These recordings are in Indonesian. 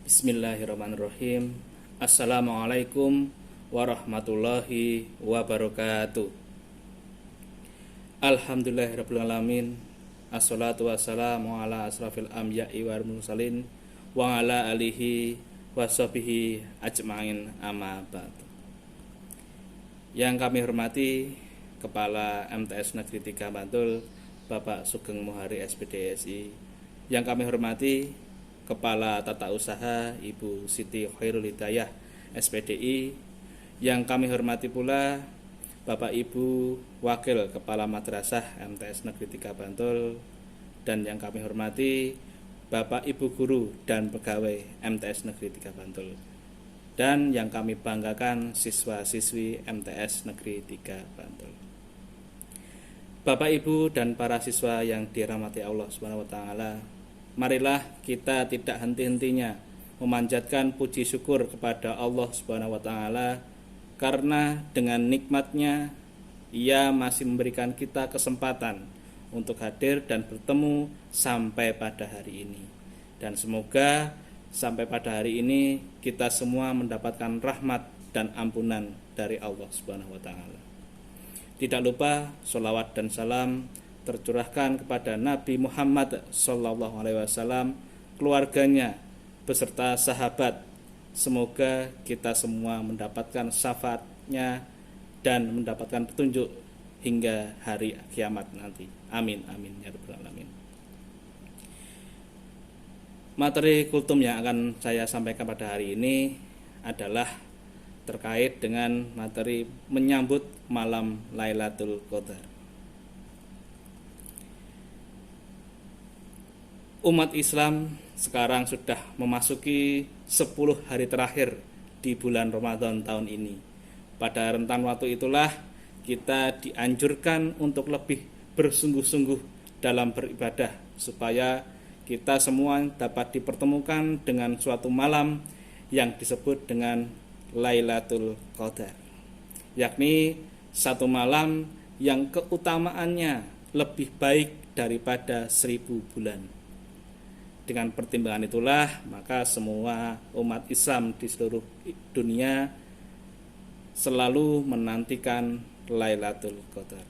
Bismillahirrahmanirrahim. Assalamualaikum warahmatullahi wabarakatuh. Alhamdulillahirrabbilalamin. Assalatu wassalamu ala asrafil anbiya'i wal mursalin wa ala alihi washabihi ajma'in, amma ba'du. Yang kami hormati Kepala MTS Negeri 3 Bantul Bapak Sugeng Muhari SPDSI. Yang kami hormati Kepala Tata Usaha Ibu Siti Khairul Hidayah SPDI. Yang kami hormati pula Bapak Ibu Wakil Kepala Madrasah MTS Negeri 3 Bantul. Dan yang kami hormati Bapak Ibu Guru dan Pegawai MTS Negeri 3 Bantul. Dan yang kami banggakan siswa-siswi MTS Negeri 3 Bantul. Bapak Ibu dan para siswa yang dirahmati Allah Subhanahu wa taala, marilah kita tidak henti-hentinya memanjatkan puji syukur kepada Allah Subhanahu wa taala, karena dengan nikmatnya Ia masih memberikan kita kesempatan untuk hadir dan bertemu sampai pada hari ini. Dan semoga sampai pada hari ini kita semua mendapatkan rahmat dan ampunan dari Allah Subhanahu wa taala. Tidak lupa sholawat dan salam tercurahkan kepada Nabi Muhammad SAW, keluarganya beserta sahabat. Semoga kita semua mendapatkan syafaatnya dan mendapatkan petunjuk hingga hari kiamat nanti. Amin amin ya rabbal alamin. Materi kultum yang akan saya sampaikan pada hari ini adalah terkait dengan materi menyambut malam Lailatul Qadar. Umat Islam sekarang sudah memasuki 10 hari terakhir di bulan Ramadan tahun ini. Pada rentan waktu itulah kita dianjurkan untuk lebih bersungguh-sungguh dalam beribadah, supaya kita semua dapat dipertemukan dengan suatu malam yang disebut dengan Lailatul Qadar, yakni satu malam yang keutamaannya lebih baik daripada 1000 bulan. Dengan pertimbangan itulah maka semua umat Islam di seluruh dunia selalu menantikan Lailatul Qadar.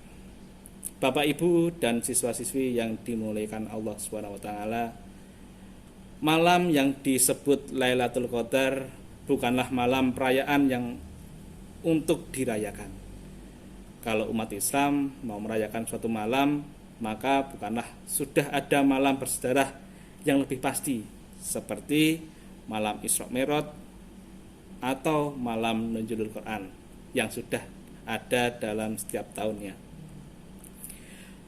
Bapak Ibu dan siswa-siswi yang dimuliakan Allah Subhanahu wa taala, malam yang disebut Lailatul Qadar bukanlah malam perayaan yang untuk dirayakan. Kalau umat Islam mau merayakan suatu malam, maka bukanlah sudah ada malam bersejarah yang lebih pasti, seperti malam Isra Mi'raj atau malam Nuzulul Quran yang sudah ada dalam setiap tahunnya.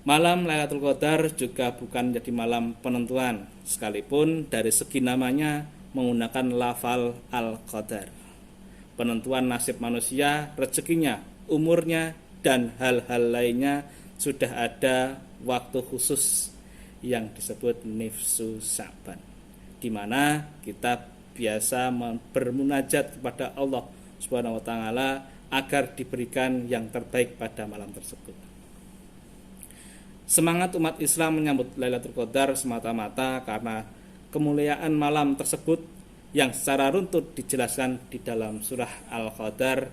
Malam Lailatul Qadar juga bukan jadi malam penentuan, sekalipun dari segi namanya menggunakan lafal Al-Qadar. Penentuan nasib manusia, rezekinya, umurnya, dan hal-hal lainnya sudah ada waktu khusus yang disebut nifsu Sa'ban, di mana kita biasa bermunajat kepada Allah Subhanahu wa taala agar diberikan yang terbaik pada malam tersebut. Semangat umat Islam menyambut Lailatul Qadar semata-mata karena kemuliaan malam tersebut yang secara runtut dijelaskan di dalam surah Al-Qadar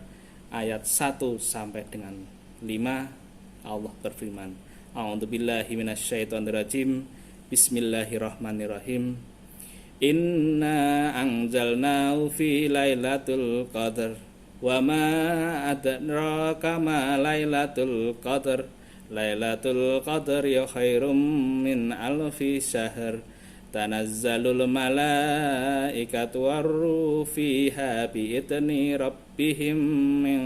ayat 1 sampai dengan 5. Allah berfirman, A'udzubillahi minasyaitonirrajim. Bismillahirrahmanirrahim. Inna anzalnahu fi lailatul qadar wa ma adraka ma lailatul qadar. Lailatul qadri khairum min alfi syahr. Tanazzalul malaikatu warruhu fiha bi'idni rabbihim min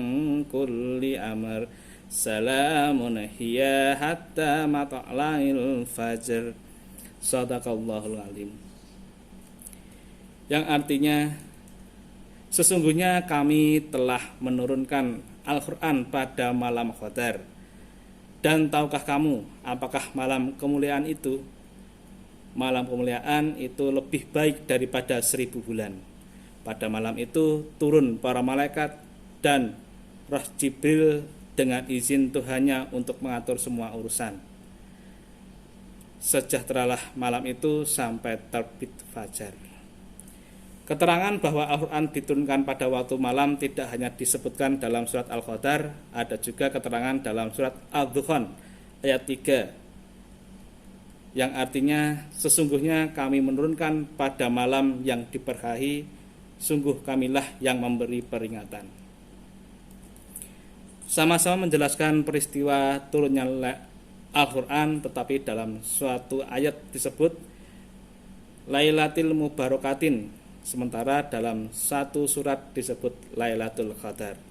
kulli amr. Salamun hiya hatta matla'il fajr. Shadaqallahul alim. Yang artinya, sesungguhnya kami telah menurunkan Al-Quran pada malam Qadar. Dan tahukah kamu apakah malam kemuliaan itu? Malam kemuliaan itu lebih baik daripada 1000 bulan. Pada malam itu turun para malaikat dan Roh Jibril dengan izin Tuhannya untuk mengatur semua urusan. Sejahteralah malam itu sampai terbit fajar. Keterangan bahwa Al-Quran diturunkan pada waktu malam tidak hanya disebutkan dalam surat Al-Qadar, ada juga keterangan dalam surat Ad-Dukhan ayat 3 yang artinya sesungguhnya kami menurunkan pada malam yang diberkahi, sungguh kamilah yang memberi peringatan. Sama-sama menjelaskan peristiwa turunnya Al-Quran, tetapi dalam suatu ayat disebut Lailatul Mubarakatin, sementara dalam satu surat disebut Lailatul Qadar.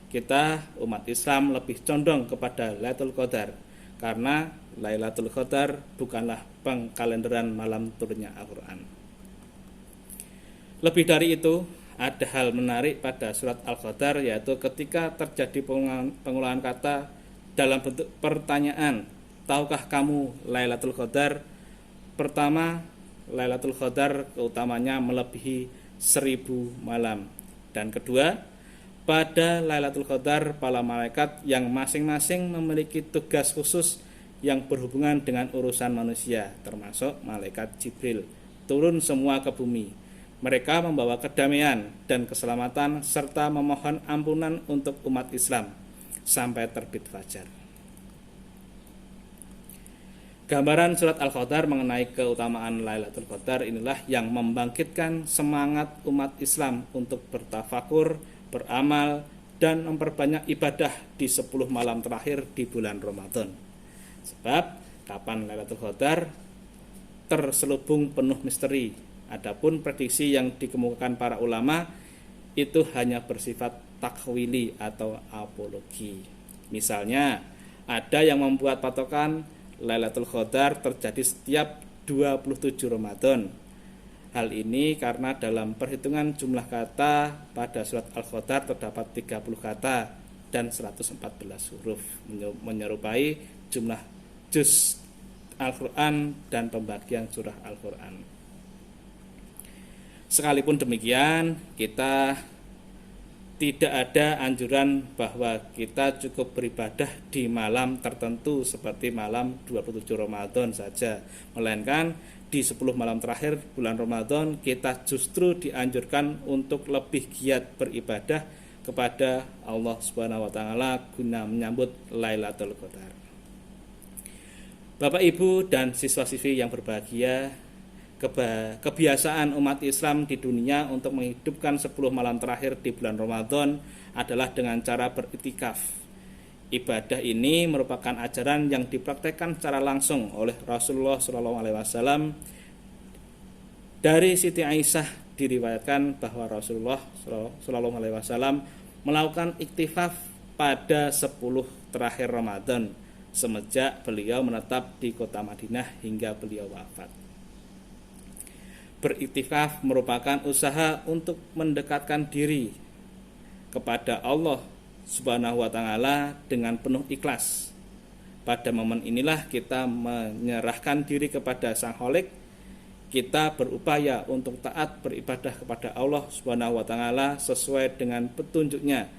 Kita umat Islam lebih condong kepada Lailatul Qadar karena Lailatul Qadar bukanlah pengkalenderan malam turunnya Al-Quran. Lebih dari itu, ada hal menarik pada surat Al-Qadar, yaitu ketika terjadi pengulangan kata dalam bentuk pertanyaan, tahukah kamu Lailatul Qadar? Pertama, Lailatul Qadar keutamanya melebihi 1000 malam. Dan kedua, pada Lailatul Qadar para malaikat yang masing-masing memiliki tugas khusus yang berhubungan dengan urusan manusia, termasuk malaikat Jibril, turun semua ke bumi. Mereka membawa kedamaian dan keselamatan serta memohon ampunan untuk umat Islam sampai terbit fajar. Gambaran surat Al-Qadar mengenai keutamaan Lailatul Qadar inilah yang membangkitkan semangat umat Islam untuk bertafakur, beramal, dan memperbanyak ibadah di 10 malam terakhir di bulan Ramadan. Sebab kapan Lailatul Qadar terselubung penuh misteri. Adapun prediksi yang dikemukakan para ulama itu hanya bersifat takwili atau apologi. Misalnya, ada yang membuat patokan Lailatul Qadar terjadi setiap 27 Ramadan. Hal ini karena dalam perhitungan jumlah kata pada surat Al-Qadar terdapat 30 kata dan 114 huruf, menyerupai jumlah juz Al-Quran dan pembagian surah Al-Quran. Sekalipun demikian, kita tidak ada anjuran bahwa kita cukup beribadah di malam tertentu seperti malam 27 Ramadan saja, melainkan di 10 malam terakhir bulan Ramadan kita justru dianjurkan untuk lebih giat beribadah kepada Allah Subhanahu wa taala guna menyambut Lailatul Qadar. Bapak, Ibu, dan siswa-siswi yang berbahagia, kebiasaan umat Islam di dunia untuk menghidupkan 10 malam terakhir di bulan Ramadan adalah dengan cara beriktikaf. Ibadah ini merupakan ajaran yang dipraktekkan secara langsung oleh Rasulullah SAW. Dari Siti Aisyah diriwayatkan bahwa Rasulullah SAW melakukan iktikaf pada 10 terakhir Ramadan semenjak beliau menetap di kota Madinah hingga beliau wafat. Beriktikaf merupakan usaha untuk mendekatkan diri kepada Allah Subhanahu wa taala dengan penuh ikhlas. Pada momen inilah kita menyerahkan diri kepada Sang Khalik. Kita berupaya untuk taat beribadah kepada Allah Subhanahu wa taala sesuai dengan petunjuknya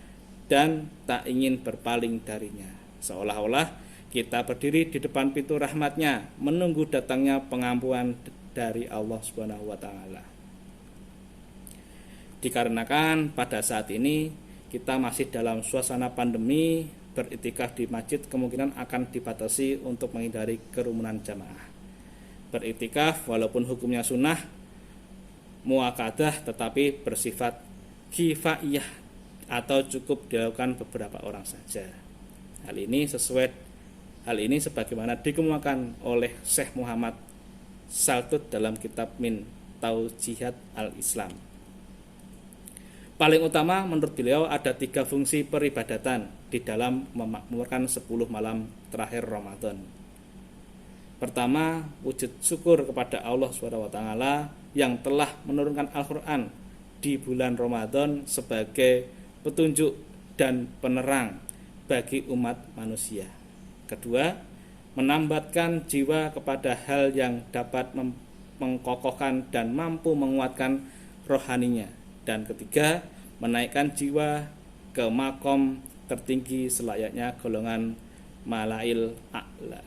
dan tak ingin berpaling darinya. Seolah-olah kita berdiri di depan pintu rahmatnya, menunggu datangnya pengampunan dari Allah Subhanahu wa taala. Dikarenakan pada saat ini kita masih dalam suasana pandemi, beriktikaf di masjid kemungkinan akan dibatasi untuk menghindari kerumunan jamaah. Beriktikaf walaupun hukumnya sunnah muakkadah tetapi bersifat kifaiyah atau cukup dilakukan beberapa orang saja. Hal ini sebagaimana dikemukakan oleh Syekh Muhammad Saltut dalam kitab Min Taujihat Al-Islam. Paling utama menurut beliau ada 3 fungsi peribadatan di dalam memakmurkan 10 malam terakhir Ramadan. Pertama, wujud syukur kepada Allah SWT yang telah menurunkan Al-Quran di bulan Ramadan sebagai petunjuk dan penerang bagi umat manusia. Kedua, menambatkan jiwa kepada hal yang dapat mengkokohkan dan mampu menguatkan rohaninya. Dan ketiga, menaikkan jiwa ke makom tertinggi selayaknya golongan malail a'la.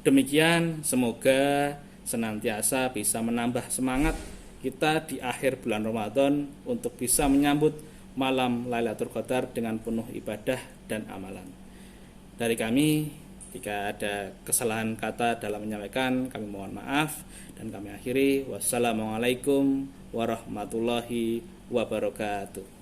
Demikian, semoga senantiasa bisa menambah semangat kita di akhir bulan Ramadan untuk bisa menyambut malam Lailatul Qadar dengan penuh ibadah dan amalan. Dari kami, jika ada kesalahan kata dalam menyampaikan, kami mohon maaf dan kami akhiri. Wassalamualaikum warahmatullahi wabarakatuh.